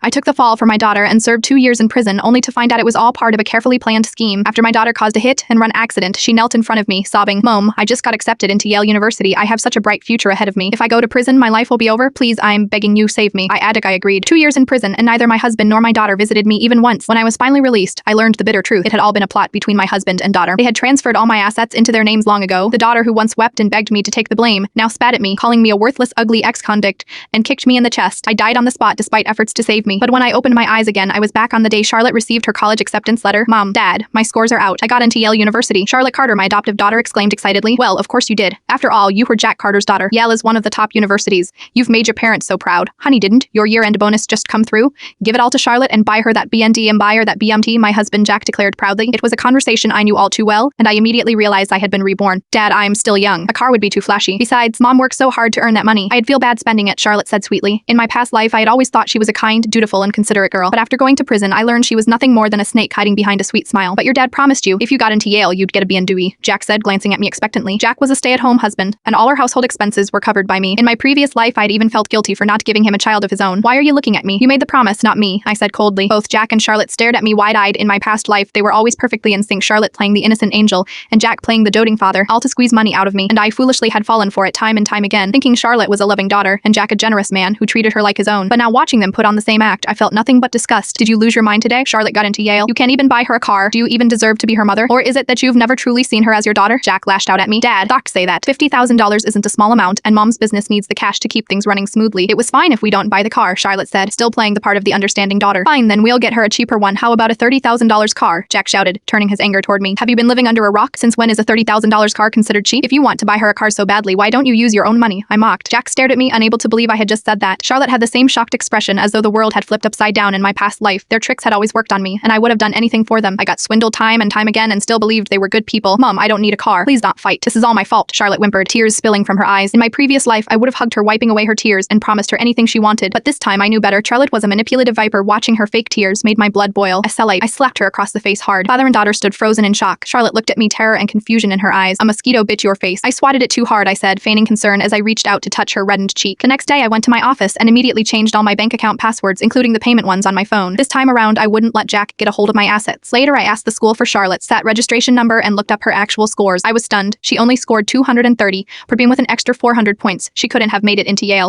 I took the fall for my daughter and served 2 years in prison only to find out it was all part of a carefully planned scheme. After my daughter caused a hit-and-run accident, she knelt in front of me, sobbing, "Mom, I just got accepted into Yale University. I have such a bright future ahead of me. If I go to prison, my life will be over. Please, I'm begging you, save me." I agreed. 2 years in prison, and neither my husband nor my daughter visited me even once. When I was finally released, I learned the bitter truth. It had all been a plot between my husband and daughter. They had transferred all my assets into their names long ago. The daughter, who once wept and begged me to take the blame, now spat at me, calling me a worthless, ugly ex-convict, and kicked me in the chest. I died on the spot despite efforts to save me. But when I opened my eyes again, I was back on the day Charlotte received her college acceptance letter. "Mom, Dad, my scores are out. I got into Yale University." Charlotte Carter, my adoptive daughter, exclaimed excitedly. "Well, of course you did. After all, you were Jack Carter's daughter. Yale is one of the top universities. You've made your parents so proud." "Honey, didn't your year-end bonus just come through? Give it all to Charlotte and buy her that BND and buy her that BMT," my husband Jack declared proudly. It was a conversation I knew all too well, and I immediately realized I had been reborn. "Dad, I'm still young. A car would be too flashy. Besides, Mom worked so hard to earn that money. I'd feel bad spending it," Charlotte said sweetly. In my past life, I had always thought she was a kind, dutiful, and considerate girl. But after going to prison, I learned she was nothing more than a snake hiding behind a sweet smile. "But your dad promised you, if you got into Yale, you'd get a BND," Jack said, glancing at me expectantly. Jack was a stay-at-home husband, and all our household expenses were covered by me. In my previous life, I'd even felt guilty for not giving him a child of his own. "Why are you looking at me? You made the promise, not me," I said coldly. Both Jack and Charlotte stared at me wide-eyed. In my past life, they were always perfectly in sync, Charlotte playing the innocent angel, and Jack playing the doting father, all to squeeze money out of me, and I foolishly had fallen for it time and time again, thinking Charlotte was a loving daughter, and Jack a generous man who treated her like his own. But now watching them put on the same act, I felt nothing but disgust. "Did you lose your mind today? Charlotte got into Yale. You can't even buy her a car. Do you even deserve to be her mother? Or is it that you've never truly seen her as your daughter?" Jack lashed out at me. "Dad, docs say that $50,000 isn't a small amount, and Mom's business needs the cash to keep things running smoothly. It was fine if we don't buy the car," Charlotte said, still playing the part of the understanding daughter. "Fine, then we'll get her a cheaper one. How about a $30,000 car?" Jack shouted, turning his anger toward me. "Have you been living under a rock? Since when is a $30,000 car considered cheap? If you want to buy her a car so badly, why don't you use your own money?" I mocked. Jack stared at me, unable to believe I had just said that. Charlotte had the same shocked expression, as though the world had flipped upside down in my past life. Their tricks had always worked on me, and I would have done anything for them. I got swindled time and time again and still believed they were good people. "Mom, I don't need a car. Please don't fight. This is all my fault," Charlotte whimpered, tears spilling from her eyes. In my previous life, I would have hugged her, wiping away her tears, and promised her anything she wanted. But this time I knew better. Charlotte was a manipulative viper. Watching her fake tears made my blood boil. I slapped her across the face hard. Father and daughter stood frozen in shock. Charlotte looked at me, terror and confusion in her eyes. "A mosquito bit your face." "I swatted it too hard," I said, feigning concern as I reached out to touch her reddened cheek. The next day, I went to my office and immediately changed all my bank account passwords, including the payment ones on my phone. This time around, I wouldn't let Jack get a hold of my assets. Later, I asked the school for Charlotte's SAT registration number and looked up her actual scores. I was stunned. She only scored 230, for being with an extra 400 points. She couldn't have made it into Yale.